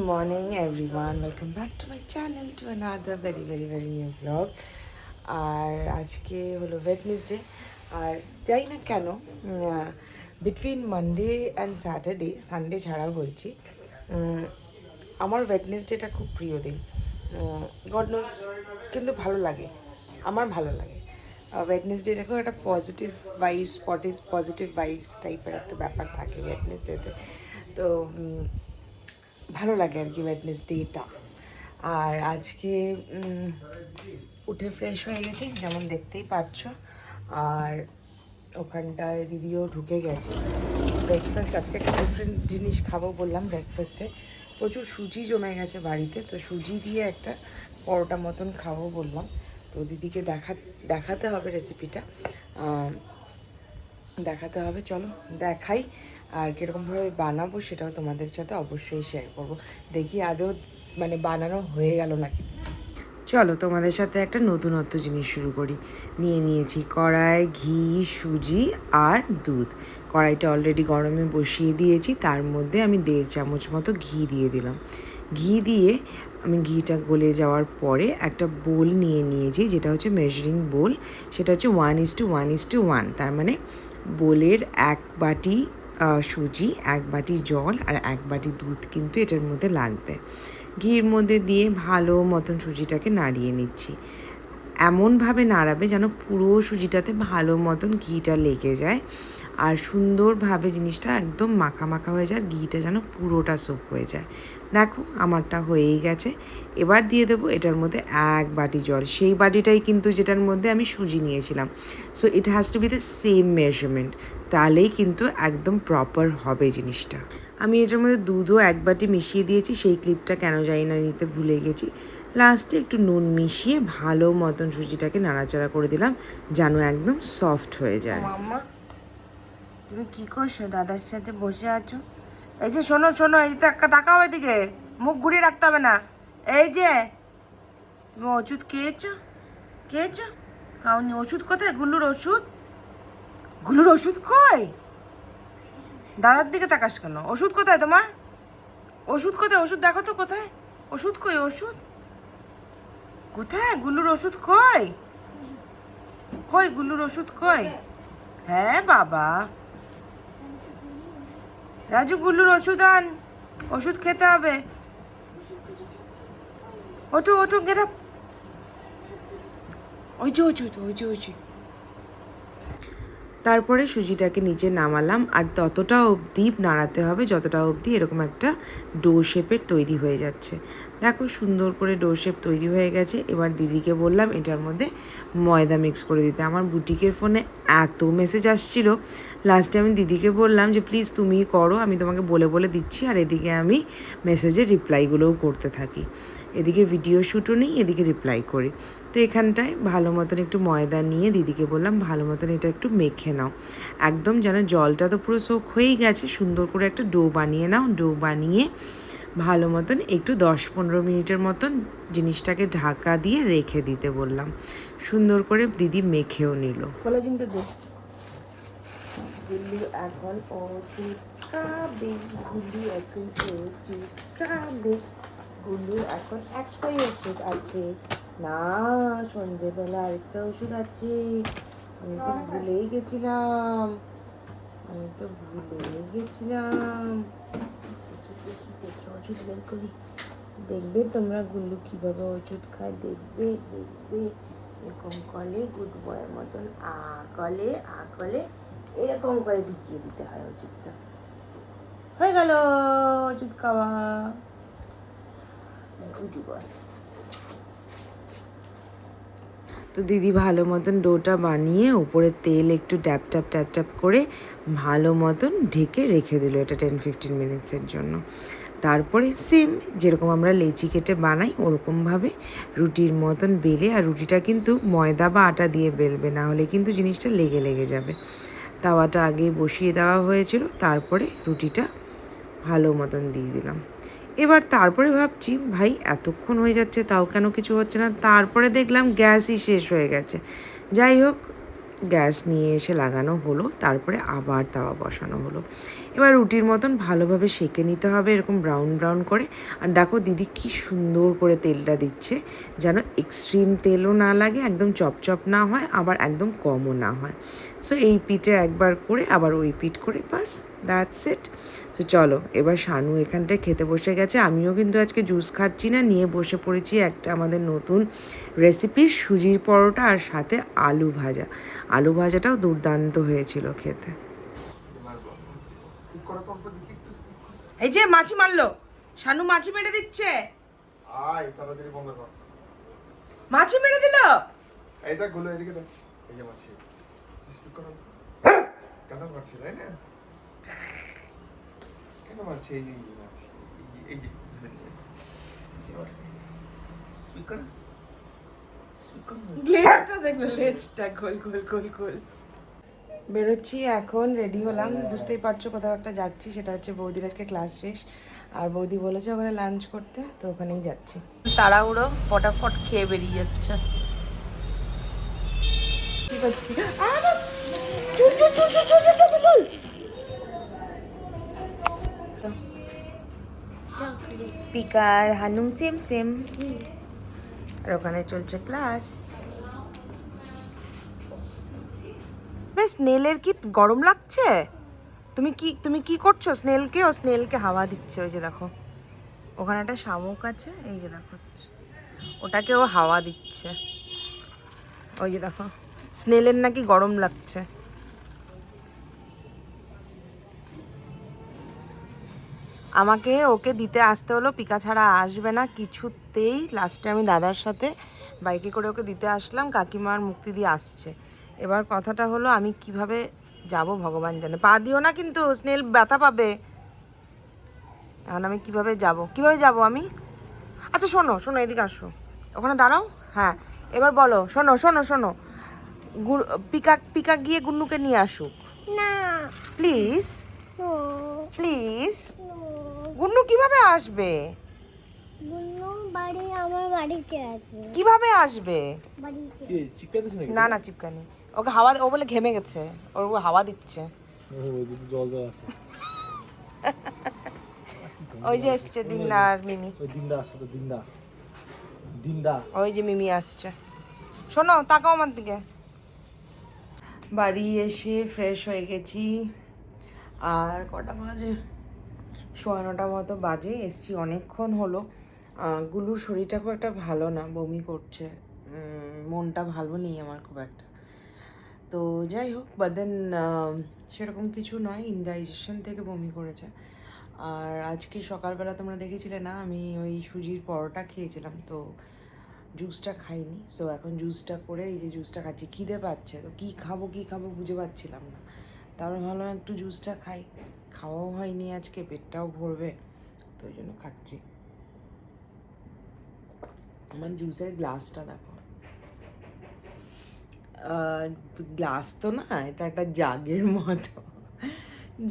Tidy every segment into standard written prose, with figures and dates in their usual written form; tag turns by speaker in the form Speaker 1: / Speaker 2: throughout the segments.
Speaker 1: morning everyone, welcome back to my channel to another very new vlog. আর আজকে হলো Wednesday. আর জানি না কেন between Monday and Saturday, Sunday ছাড়া বলছি, আমার ওয়েডনেসডেটা খুব প্রিয় দিন। গড নোস, কিন্তু ভালো লাগে, আমার ভালো লাগে। ওয়েডনেসডেটাকেও একটা পজিটিভ ভাইবস টাইপের একটা ব্যাপার থাকে ওয়েডনেসডেতে। তো ভালো লাগে আর কি ওয়েডনেসডেটা। আর আজকে উঠে ফ্রেশ হয়ে গেছি, যেমন দেখতেই পাচ্ছ। আর ওখানটায় দিদিও ঢুকে গেছে। ব্রেকফাস্ট আজকে একটা ডিফারেন্ট জিনিস খাবো বললাম। ব্রেকফাস্টে প্রচুর সুজি জমে গেছে বাড়িতে, তো সুজি দিয়ে একটা পরোটা মতন খাবো বললাম। তো দিদিকে দেখাতে হবে রেসিপিটা, দেখাতে হবে। চলো দেখাই, আর কীরকমভাবে বানাবো সেটাও তোমাদের সাথে অবশ্যই শেয়ার করব। দেখি আদৌ মানে বানানো হয়ে গেল নাকি। চলো তোমাদের সাথে একটা নতুনত্ব জিনিস শুরু করি। নিয়েছি কড়াই, ঘি, সুজি আর দুধ। কড়াইটা অলরেডি গরমে বসিয়ে দিয়েছি, তার মধ্যে আমি 1.5 চামচ মতো ঘি দিয়ে দিলাম। ঘি দিয়ে আমি ঘিটা গলে যাওয়ার পরে একটা বোল নিয়েছি, যেটা হচ্ছে মেজারিং বোল। সেটা হচ্ছে 1:1:1, তার মানে বোলের 1 বাটি সুজি, 1 বাটি জল আর 1 বাটি দুধ কিন্তু এটার মধ্যে লাগবে। ঘির মধ্যে দিয়ে ভালো মতন সুজিটাকে নাড়িয়ে নিচ্ছি। এমনভাবে নাড়াবে যেন পুরো সুজিটাতে ভালো মতন ঘিটা লেগে যায়, আর সুন্দরভাবে জিনিসটা একদম মাখা মাখা হয়ে যায়, ঘিটা যেন পুরোটা সোক হয়ে যায়। দেখো আমারটা হয়েই গেছে। এবার দিয়ে দেবো এটার মধ্যে 1 বাটি জল, সেই বাটিটাই কিন্তু যেটার মধ্যে আমি সুজি নিয়েছিলাম। So it has to B the same measurement, তাহলেই কিন্তু একদম প্রপার হবে জিনিসটা। আমি এটার মধ্যে দুধও 1 বাটি মিশিয়ে দিয়েছি, সেই ক্লিপটা কেন জানি না নিতে ভুলে গেছি। লাস্টে একটু নুন মিশিয়ে ভালো মতন সুজিটাকে নাড়াচাড়া করে দিলাম, যেন একদম সফট হয়ে যায়। মাম্মা, তুমি কি করছো? দাদার সাথে বসে আছো? এই যে শোনো, এই তাকাও এদিকে, মুখ ঘুরিয়ে রাখতে হবে না। এই যে তুমি ওষুধ খেয়েছো? খাওনি? ওষুধ কোথায়? গুল্লুর ওষুধ কই? দাদার দিকে তাকাস কেন? ওষুধ কোথায় তোমার? ওষুধ কোথায়? ওষুধ দেখো তো কোথায়? ওষুধ কই? ওষুধ কোথায়? গুল্লুর ওষুধ কই? গুল্লুর ওষুধ কই? হ্যাঁ বাবা, রাজু গুল্লুর ওষুধ আন, ওষুধ খেতে হবে। ওঠো গেট আপ। ওই যে তারপরে সুজিটাকে নিচে নামালাম, আর ততটা অবধি নাড়াতে হবে যতটা অবধি এরকম একটা ডো শেপের তৈরি হয়ে যাচ্ছে। দেখো সুন্দর করে ডো শেপ তৈরি হয়ে গেছে। এবার দিদিকে বললাম এটার মধ্যে ময়দা মিক্স করে দিতে। আমার বুটিকের ফোনে এত মেসেজ আসছিল, লাস্টে আমি দিদিকে বললাম যে প্লিজ তুমিই করো, আমি তোমাকে বলে দিচ্ছি, আর এদিকে আমি মেসেজের রিপ্লাইগুলোও করতে থাকি। এদিকে ভিডিও শ্যুটও নেই, এদিকে রিপ্লাই করি। তো এখানটায় ভালো মতন একটু ময়দা নিয়ে দিদিকে বললাম ভালো মতন এটা একটু মেখে নাও, একদম যেন জলটা তো পুরো সোক হয়েই গেছে, সুন্দর করে একটা ডো বানিয়ে নাও। ডো বানিয়ে ভালো মতন একটু 10-15 মিনিটের মতন জিনিসটাকে ঢাকা দিয়ে রেখে দিতে বললাম। সুন্দর করে দিদি মেখেও নিল। কোলাজিনটা দে। গুল্লু এখন ওষুধ খাবে, গুল্লু এখন ওষুধ খাবে। গুল্লুর এখন একটাই ওষুধ আছে না, সন্ধেবেলা আরেকটা ওষুধ আছে। আমি তো ভুলেই গেছিলাম। দেখি ওষুধ বের করি। দেখবে তোমরা গুল্লু কিভাবে ওষুধ খায়, দেখবে এরকম করলে গুড বয়ের মতন আ কলে এরকম করে ঢুকিয়ে দিতে হয় ওষুধটা। হয়ে গেল ওষুধ খাওয়া, গুডি বয়। তো দিদি ভালো মতন ডোটা বানিয়ে উপরে তেল একটু ট্যাপ ট্যাপ করে ভালো মতন ঢেকে রেখে দিল এটা 10-15 মিনিটসের জন্য। তারপরে সেম যেরকম আমরা লেচি কেটে বানাই ওরকমভাবে রুটির মতন বেলে, আর রুটিটা কিন্তু ময়দা বা আটা দিয়ে বেলবে, না হলে কিন্তু জিনিসটা লেগে যাবে। তাওয়াটা আগে বসিয়ে দেওয়া হয়েছিল, তারপরে রুটিটা ভালো মতন দিয়ে দিলাম। এবার তারপরে ভাবছি ভাই এতক্ষণ হয়ে যাচ্ছে তাও কেন কিছু হচ্ছে না। তারপরে দেখলাম গ্যাসই শেষ হয়ে গেছে। যাই হোক, গ্যাস নিয়ে এসে লাগানো হলো, তারপরে আবার তাওয়া বসানো হলো। এবার রুটির মতন ভালোভাবে সেঁকে নিতে হবে এরকম ব্রাউন ব্রাউন করে। আর দেখো দিদি কি সুন্দর করে তেলটা দিচ্ছে, যেন এক্সট্রিম তেলও না লাগে, একদম চপচপ না হয়, আবার একদম কমও না হয়। সো এই পিঠে একবার করে আবার ওই পিঠ করে, বাস দ্যাটস ইট। তো চলো এবার শানু এখানটায় খেতে বসে গেছে, আমিও কিন্তু আজকে জুস খাচ্ছি না, নিয়ে বসে পড়েছি একটা আমাদের নতুন রেসিপির সুজির পরোটা আর সাথে আলু ভাজা। আলু ভাজাটাও দুর্দান্ত হয়েছিল খেতে। এই যে মাছি মারলো, শানু মাছি মেরে দিচ্ছে, মাছি মেরে দিল।
Speaker 2: এইটা গুলো এদিকে দাও, এই যে মাছি স্পিক করো কেন মারছি তাই না, কেন মারছি, এই যে মাছি, এই যে স্পিক করো
Speaker 1: লেজটা দেখলো, লেজটা গোল গোল গোল গোল। বেরোচ্ছি এখন, রেডি হলাম, বুঝতেই পারছো কোথাও একটা যাচ্ছি, সেটা হচ্ছে বৌদির আজকে ক্লাস শেষ, আর বৌদি বলেছে ওখানে লাঞ্চ করতে, তো ওখানেই যাচ্ছি। তাড়াহুড়ো ফটাফট খেয়ে বেরিয়ে যাচ্ছে। কি করছি? পিকার হানুম সেম সেম, আর ওখানে চলছে ক্লাস। বেশ, স্নেলের কি গরম লাগছে? তুমি কি করছো স্নেলকে? ও স্নেলকে হাওয়া দিচ্ছে, ওই যে দেখো ওখানে একটা শামুক আছে, এই যে দেখো ওটাকে ও হাওয়া দিচ্ছে, ওই যে দেখো স্নেলের নাকি গরম লাগছে। আমাকে ওকে দিতে আসতে হলো, পিকা ছাড়া আসবে না কিছুতেই। লাস্টে আমি দাদার সাথে বাইকে করে ওকে দিতে আসলাম, কাকিমার মুক্তি দিয়ে আসছে। এবার কথাটা হলো আমি কিভাবে যাব ভগবান জানে, পা দিও না কিন্তু, স্নেল ব্যথা পাবে। এখন আমি কিভাবে যাব আমি? আচ্ছা শোনো শোনো, এদিকে আসো, ওখানে দাঁড়াও। হ্যাঁ এবার বলো, শোনো শোনো শোনো, পিকা পিকা গিয়ে গুন্নুকে নিয়ে আসুক
Speaker 3: না,
Speaker 1: প্লিজ
Speaker 3: নো,
Speaker 1: প্লিজ।
Speaker 3: নো।
Speaker 1: গুন্নু কিভাবে আসবে?
Speaker 3: বুনু বাড়ি আমার বাড়িতে আছে।
Speaker 1: কিভাবে আসবে?
Speaker 3: বাড়িতে।
Speaker 2: কি চিপকাতেছ নাকি?
Speaker 1: না না চিপকানি, ওকে হাওয়া, ও বলে ঘেমে গেছে, ওর হাওয়া দিচ্ছে।
Speaker 2: জল জল আছে,
Speaker 1: ওই যে এসছে দিন্দা আর মিমি,
Speaker 2: ওই দিনদা আসছে তো, দিনদা দিনদা
Speaker 1: ওই যে মিমি আসছে। শোনো তাকাও আমার দিকে। বাড়ি এসে ফ্রেশ হয়ে গেছি, আর কটা বাজে, 9:15 মতো বাজে। এসছি অনেকক্ষণ হলো। গুলুর শরীরটা খুব একটা ভালো না, বমি করছে, মনটা ভালো নেই আমার খুব একটা। তো যাই হোক, বাট দেন সেরকম কিছু নয়, ইনডাইজেশন থেকে বমি করেছে। আর আজকে সকালবেলা তোমরা দেখেছিলে না, আমি ওই সুজির পরোটা খেয়েছিলাম, তো জুসটা খাইনি। সো এখন জুসটা করে, এই যে জুসটা খাচ্ছি, খিদে পাচ্ছে, তো কী খাবো বুঝে পাচ্ছিলাম না। তারপর ভাবলাম একটু জুসটা খাই, খাওয়াও হয়নি আজকে, পেটটাও ভরবে, তো ওই জন্য খাচ্ছি। আমার জুসের গ্লাসটা দেখো, গ্লাস তো না, এটা একটা জাগের মতো।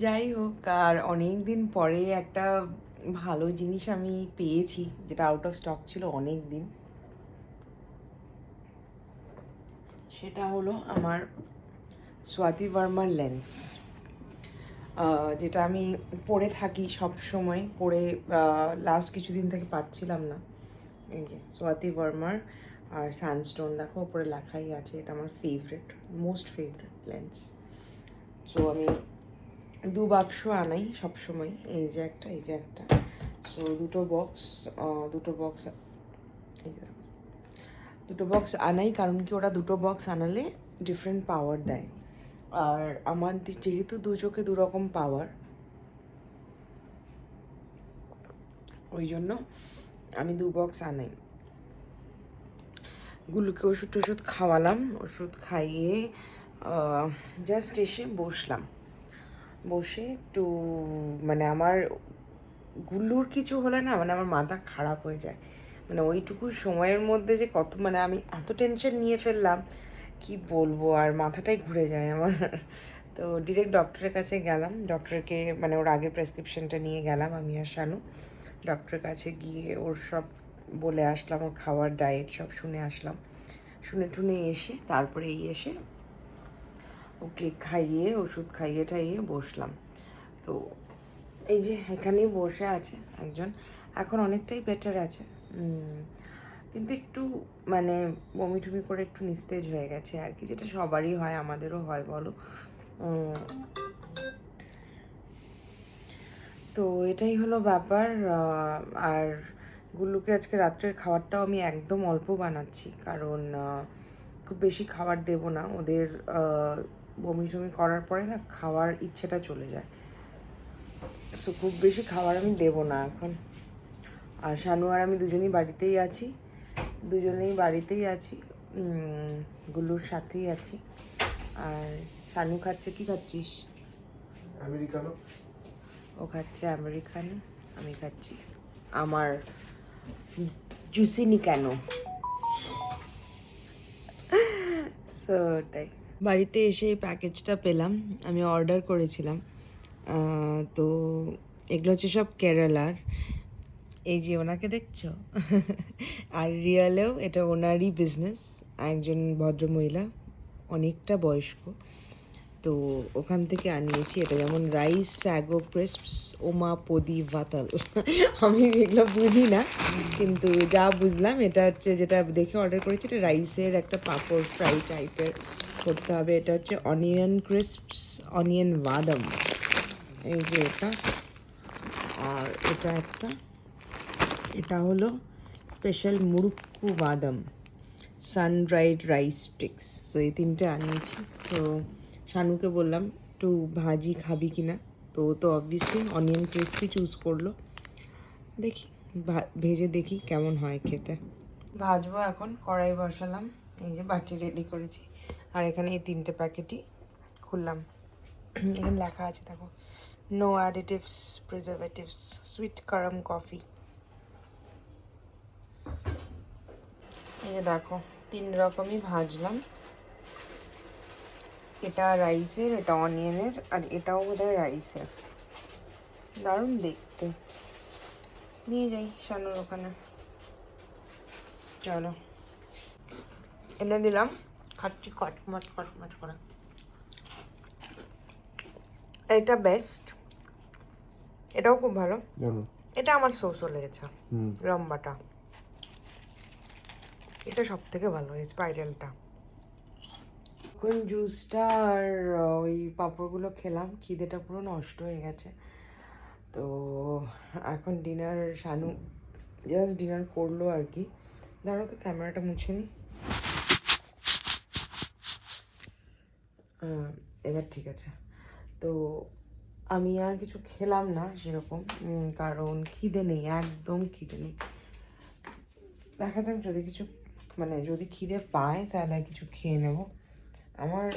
Speaker 1: যাই হোক, আর অনেক দিন পরে একটা ভালো জিনিস আমি পেয়েছি, যেটা আউট অফ স্টক ছিল অনেক দিন। সেটা হলো আমার স্বাতি ভার্মার লেন্স, যেটা আমি পরে থাকি সব সময়, পরে লাস্ট কিছুদিন থেকে পাচ্ছিলাম না। এই যে স্বাতি ভার্মার আর সানস্টোন, দেখো উপরে লেখাই আছে, এটা আমার favourite, most favourite lens. So আমি 2 বাক্স আনাই সবসময়, এই যে একটা, এই যে একটা। সো দুটো বক্স এই যে দুটো বক্স আনাই, কারণ কি ওরা দুটো বক্স আনালে ডিফারেন্ট পাওয়ার দেয়। আর আমার যেহেতু দু চোখে দুরকম পাওয়ার, ওই জন্য আমি 2 বক্স আনাই। গুলোকে ওষুধ খাওয়ালাম, ওষুধ খাইয়ে জাস্ট এসে বসলাম, বসে একটু মানে আমার গুল্লুর কিছু হলে না, মানে আমার মাথা খারাপ হয়ে যায়, মানে ওইটুকু সময়ের মধ্যে যে কত, মানে আমি এত টেনশন নিয়ে ফেললাম কি বলবো, আর মাথাটাই ঘুরে যায় আমার। তো ডিরেক্ট ডক্টরের কাছে গেলাম, ডক্টরকে মানে ওর আগের প্রেসক্রিপশনটা নিয়ে গেলাম আমি আর শানু। ডক্টরের কাছে গিয়ে ওর সব বলে আসলাম, ওর খাওয়ার ডায়েট সব শুনে আসলাম, শুনে টুনে এসে তারপরে এসে ওকে খাইয়ে ওষুধ খাইয়ে ঠাইয়ে বসলাম। তো এই যে এখানেই বসে আছে একজন, এখন অনেকটাই বেটার আছে, কিন্তু একটু মানে বমি টমি করে একটু নিস্তেজ হয়ে গেছে আর কি, যেটা সবারই হয়, আমাদেরও হয় বলো। তো এটাই হলো ব্যাপার। আর গুল্লুকে আজকে রাত্রের খাবারটাও আমি একদম অল্প বানাচ্ছি, কারণ খুব বেশি খাবার দেব না, ওদের বমি টমি করার পরে না খাওয়ার ইচ্ছেটা চলে যায়, সো খুব বেশি খাবার আমি দেবো না এখন। আর শানু আর আমি দুজনেই বাড়িতেই আছি, গুল্লুর সাথেই আছি। আর শানু খাচ্ছে, কি খাচ্ছিস?
Speaker 2: আমেরিকানো।
Speaker 1: ও খাচ্ছে আমেরিকানো, আমি খাচ্ছি আমার জুসিনি কেন। সো ওটাই। বাড়িতে এসে এই প্যাকেজটা পেলাম, আমি অর্ডার করেছিলাম। তো এগুলো হচ্ছে সব কেরালার। এই যে ওনাকে দেখছো, আর রিয়েলেও এটা ওনারই বিজনেস, একজন ভদ্রমহিলা, অনেকটা বয়স্ক। তো ওখান থেকে আনিয়েছি এটা, যেমন রাইস স্যাগো ক্রিস্পস ওমা পদি ভাতাল। আমি এগুলো বুঝি না, কিন্তু যা বুঝলাম এটা হচ্ছে, যেটা দেখে অর্ডার করেছি, এটা রাইসের একটা পাঁপড় ফ্রাই টাইপের করতে হবে। এটা হচ্ছে অনিয়ন ক্রিস্পস অনিয়ন বাদাম, এই যে এটা। আর এটা একটা, এটা হলো স্পেশাল মুরুক্কু বাদাম সান ড্রাইড রাইস স্টিক্স। সো এই তিনটে আনিয়েছি। তো শানুকে বললাম একটু ভাজি খাবি কি না, তো ও তো অবভিয়াসলি অনিয়ন ক্রিস্পি চুজ করলো। দেখি ভেজে দেখি কেমন হয় খেতে। ভাজবো এখন, কড়াই বসালাম, এই যে বাটি রেডি করেছি। আর এখানে এই তিনটে প্যাকেটই খুললাম, এখানে লেখা আছে দেখো, নো অ্যাডিটিভস প্রিজারভেটিভস সুইট কারাম কফি। এই যে দেখো 3 রকমই ভাজলাম, এটা রাইসের, এটা অনিয়নের, আর এটাও বোধহয় রাইসের। দারুণ দেখতে, নিয়ে যাই শানুর ওখানে। চলো এনে দিলাম, খাচ্ছি কটমট কটমট করে। এটা বেস্ট, এটাও খুব ভালো। এটা আমার সৌসো লেগেছে, লম্বাটা, এটা সব থেকে ভালো, এই স্পাইরালটা। এখন জুসটা আর ওই পাঁপড়গুলো খেলাম, খিদেটা পুরো নষ্ট হয়ে গেছে। তো এখন ডিনার, শানু জাস্ট ডিনার করলো আর কি। দাঁড়াও তো ক্যামেরাটা মুছে নি। এবার ঠিক আছে। তো আমি আর কিছু খেলাম না সেরকম, কারণ খিদে নেই, একদম খিদে নেই। দেখা যাক যদি কিছু, মানে যদি খিদে পায় তাহলে কিছু খেয়ে নেব। আমার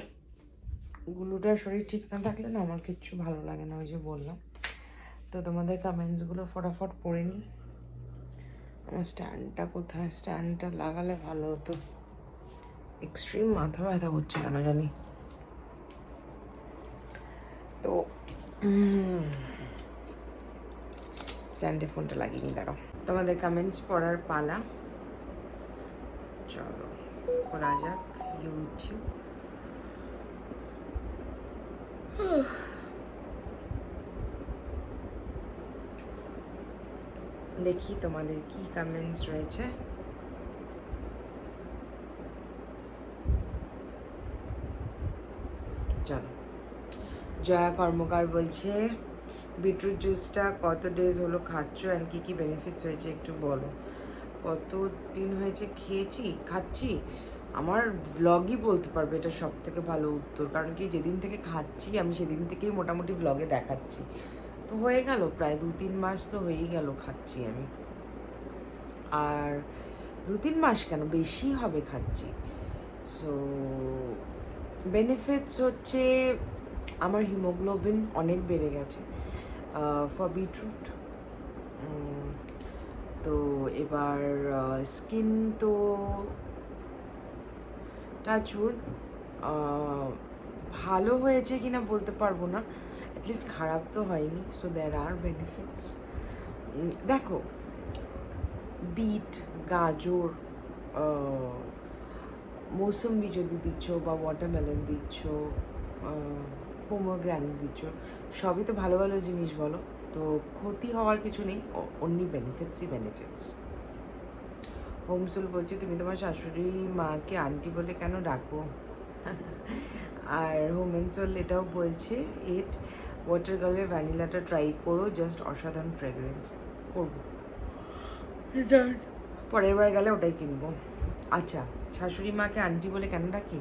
Speaker 1: গুলুটার শরীর ঠিক না থাকলে না আমার কিচ্ছু ভালো লাগে না, ওই যে বললাম। তো তোমাদের কমেন্টসগুলো ফটাফট পড়ে নিই। আমার স্ট্যান্ডটা কোথায়, স্ট্যান্ডটা লাগালে ভালো হতো। এক্সট্রিম মাথা ব্যথা করছে কেন জানি। তো স্ট্যান্ডে ফোনটা লাগিয়ে নি, দাঁড়াও। তোমাদের কমেন্টস পড়ার পালা, চলো খোলা যাক ইউটিউব। দেখি তোমাদের কি কমেন্টস রয়েছে। চলো, জয়া কর্মকার বলছে, বিটরুট জুসটা কত ডেজ হলো খাচ্ছ অ্যান্ড কী কী বেনিফিটস হয়েছে একটু বলো। কত দিন হয়েছে খাচ্ছি, আমার ভ্লগই বলতে পারবে এটা সব থেকে ভালো উত্তর, কারণ কি যেদিন থেকে খাচ্ছি আমি সেদিন থেকেই মোটামুটি ভ্লগে দেখাচ্ছি। তো হয়ে গেল প্রায় 2-3 মাস তো হয়েই গেল খাচ্ছি আমি। আর 2-3 মাস কেন, বেশি হবে খাচ্ছি। সো বেনিফিটস হচ্ছে আমার হিমোগ্লোবিন অনেক বেড়ে গেছে ফর বিটরুট। তো এবার স্কিন তো টাচউড ভালো হয়েছে কিনা বলতে পারবো না, অ্যাটলিস্ট খারাপ তো হয়নি। So there are benefits. দেখো, বিট, গাজর, মৌসম্বি যদি দিচ্ছ বা ওয়াটারমেলন দিচ্ছ, পোমোগ্রানেট দিচ্ছ, সবই তো ভালো ভালো জিনিস বলো, তো ক্ষতি হওয়ার কিছু নেই, অনলি বেনিফিটসই বেনিফিটস। হোমসুল বলছে তুমি তোমার শাশুড়ি মাকে আন্টি বলে কেন ডাকো? আর হোমেনসোল এটাও বলছে ইট ওয়াটার কালার ভ্যানিলাটা ট্রাই করো, জাস্ট অসাধারণ ফ্রেগরেন্স। করবো, পরের বার গেলে ওটাই কিনবো। আচ্ছা, শাশুড়ি মাকে আন্টি বলে কেন ডাকি?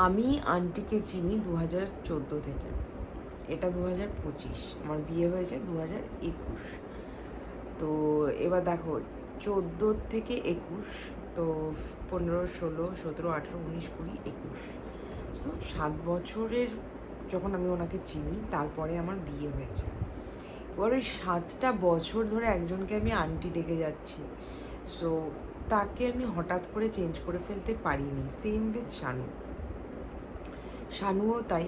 Speaker 1: আমি আন্টিকে চিনি 2014 থেকে, এটা 2025, আমার বিয়ে হয়েছে 2021। তো এবার দেখো 14 থেকে 21, তো 15, 16, 17, 18, 19, 20, 21, সো 7 বছরের যখন আমি ওনাকে চিনি, তারপরে আমার বিয়ে হয়েছে। এবার ওই 7টা বছর ধরে একজনকে আমি আন্টি ডেকে যাচ্ছি, সো তাকে আমি হঠাৎ করে চেঞ্জ করে ফেলতে পারিনি। সেম উইথ শানুও তাই,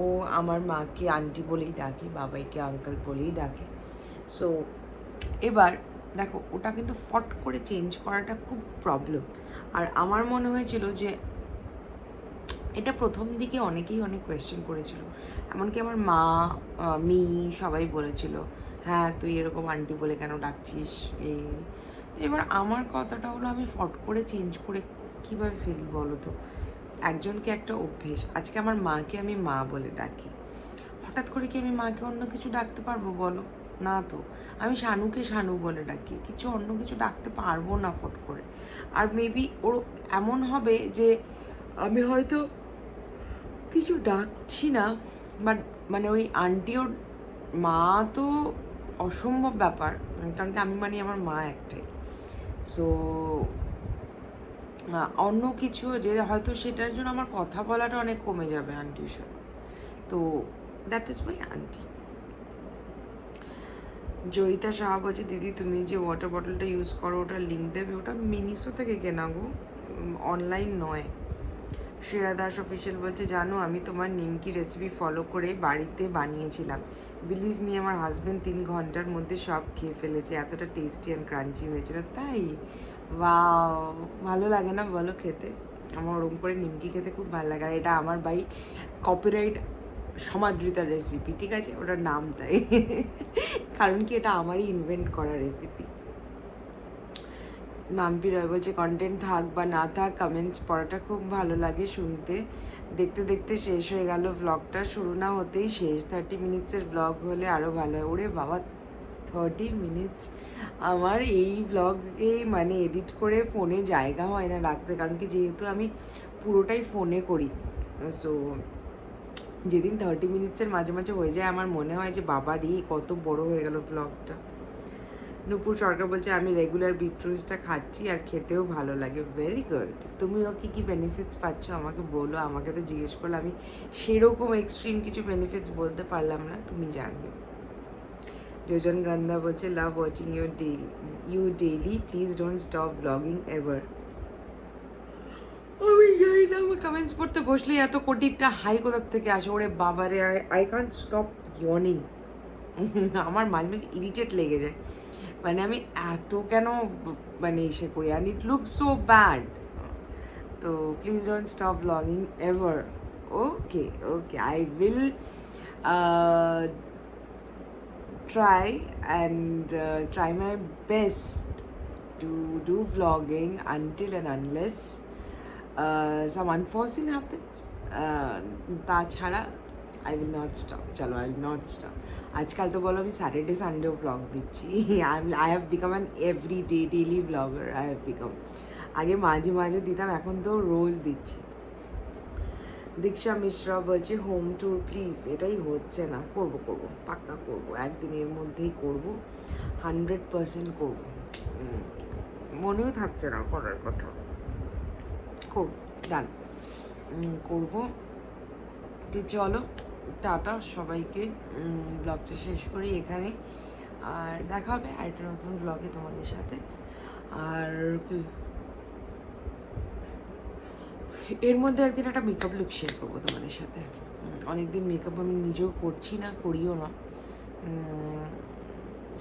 Speaker 1: ও আমার মাকে আন্টি বলেই ডাকে, বাবাইকে আঙ্কেল বলেই ডাকে। সো এবার দেখো ওটা কিন্তু ফট করে চেঞ্জ করাটা খুব প্রবলেম। আর আমার মনে হয়েছিল যে এটা প্রথম দিকে অনেকেই অনেক কোয়েশ্চেন করেছিল, এমনকি আমার মা, মি সবাই বলেছিল হ্যাঁ তুই এরকম আন্টি বলে কেন ডাকছিস এই। তো এবার আমার কথাটা হলো আমি ফট করে চেঞ্জ করে কীভাবে ফেলি বলো তো? একজনকে একটা অভ্যেস, আজকে আমার মাকে আমি মা বলে ডাকি, হঠাৎ করে কি আমি মাকে অন্য কিছু ডাকতে পারবো বলো? না তো। আমি শানুকে শানু বলে ডাকি, কিছু অন্য কিছু ডাকতে পারবো না ফট করে। আর মেবি ওর এমন হবে যে আমি হয়তো কিছু ডাকছি না, বাট মানে ওই আন্টি ওর মা তো অসম্ভব ব্যাপার, কারণ কি আমি মানে আমার মা একটাই। সো অন্য কিছু যে হয়তো সেটার জন্য আমার কথা বলাটা অনেক কমে যাবে আন্টির সাথে, তো that is my aunty. Joyita Saha বলছে দিদি তুমি যে ওয়াটার বটলটা ইউজ করো ওটার লিঙ্ক দেবে, ওটা মিনিসো থেকে কেনা গো, অনলাইন নয়। শ্রেয়া দাস অফিসিয়াল বলছে জানো আমি তোমার নিমকি রেসিপি ফলো করে বাড়িতে বানিয়েছিলাম, বিলিভ মি আমার হাজব্যান্ড 3 ঘন্টার মধ্যে সব খেয়ে ফেলেছে, এতটা টেস্টি অ্যান্ড ক্রাঞ্চি হয়েছিল। তাই? ওয়াও, ভালো লাগে না বলো খেতে? আমার ওরকম করে নিমকি খেতে খুব ভালো লাগে। আর এটা আমার ভাই কপিরাইট সমাদৃতার রেসিপি, ঠিক আছে, ওটার নাম তাই, কারণ কি এটা আমারই ইনভেন্ট করা রেসিপি। মাম্পি রয় বলছে কন্টেন্ট থাক বা না থাক কমেন্টস পড়াটা খুব ভালো লাগে শুনতে, দেখতে দেখতে শেষ হয়ে গেল ব্লগটা, শুরু না হতেই শেষ। 30 মিনিটসের ব্লগ হলে আরও ভালো হয়। ওরে বাবা 30 মিনিটস! আমার এই ব্লগে মানে এডিট করে ফোনে জায়গা হয় না রাখতে, কারণ কি যেহেতু আমি পুরোটাই ফোনে করি, সো যেদিন 30 মিনিটসের মাঝে মাঝে হয়ে যায় আমার মনে হয় যে বাবারই কত বড় হয়ে গেল ব্লগটা। নূপুর সরকার বলছে আমি রেগুলার বিটরুটসটা খাচ্ছি আর খেতেও ভালো লাগে। Very good. তুমিও কী কী বেনিফিটস পাচ্ছ আমাকে বলো, আমাকে তো জিজ্ঞেস করলে আমি সেরকম এক্সট্রিম কিছু বেনিফিটস বলতে পারলাম না, তুমি জানিও। যোজন গান্ধা বলছে love watching you daily please don't stop blogging ever. আমি জানি না, আমার কমেন্টস পড়তে বসলেই এত কোটিটা হাই কোথার থেকে আসে, ওরে বাবারে, আই কান্ট স্টপ ইয়নিং। আমার মাঝে মাঝে ইরিটেট লেগে যায়, মানে আমি এত কেন মানে এসে করি, and it look so bad. তো please don't stop blogging ever. Okay okay, I will try my best to do vlogging until and unless some unforeseen happens. তাছাড়া I will not stop. চলো, I will not stop. আজকাল তো বলো আমি Saturday সানডেও vlog দিচ্ছি। I have become an everyday daily vlogger. I have become. আগে মাঝে মাঝে দিতাম, এখন তো রোজ দিচ্ছি। দীক্ষা মিশ্রা বলছে হোম ট্যুর প্লিজ, এটাই হচ্ছে না, করবো পাক্কা করবো, একদিনের মধ্যেই করবো, 100% করবো, মনেও থাকছে না করার কথা, করবো, ডান, করবো। তো চলো টাটা সবাইকে, ব্লগটা শেষ করি এখানে, আর দেখা হবে আরেকটা নতুন ব্লগে তোমাদের সাথে। আর এর মধ্যে একদিন একটা মেকআপ লুক শেয়ার করবো তোমাদের সাথে। অনেকদিন মেকআপ আমি নিজেও করছি না, করিও না,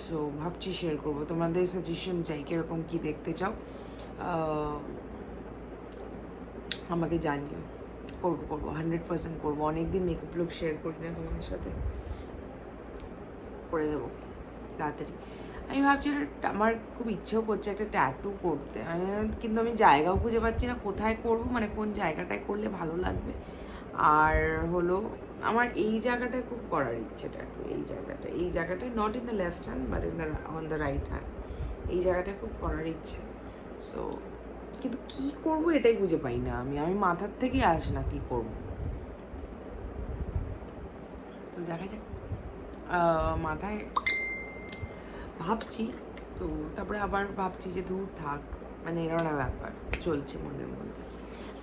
Speaker 1: সো ভাবছি শেয়ার করবো। তোমাদের সাজেশন চাই, কীরকম কী দেখতে চাও আমাকে জানিও। করবো 100% করবো। অনেকদিন মেকআপ লুক শেয়ার করি না তোমাদের সাথে, করে নেবো তাড়াতাড়ি। আমি ভাবছি আমার খুব ইচ্ছেও করছে একটা ট্যাটু করতে, কিন্তু আমি জায়গাও খুঁজে পাচ্ছি না কোথায় করবো, মানে কোন জায়গাটায় করলে ভালো লাগবে। আর হলো আমার এই জায়গাটায় খুব করার ইচ্ছে ট্যাটু, এই জায়গাটায় not in the left hand but in the on the right hand, এই জায়গাটায় খুব করার ইচ্ছে। সো কিন্তু কি করব এটাই বুঝে পাই না আমি মাথার থেকেই আসে না কি করব। তো দেখা যাক, মাথায় ভাবছি, তো তারপরে আবার ভাবছি যে দূর থাক, মানে এরকম ব্যাপার চলছে মনের মধ্যে।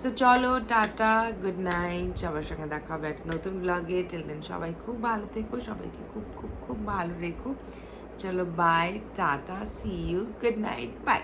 Speaker 1: সো চলো টাটা, গুড নাইট, সবার সঙ্গে দেখা হবে একটা নতুন ব্লগে। টিল দেন সবাই খুব ভালো থেকো, সবাইকে খুব খুব খুব ভালো রেখো। চলো bye, tata, see you, good night, by.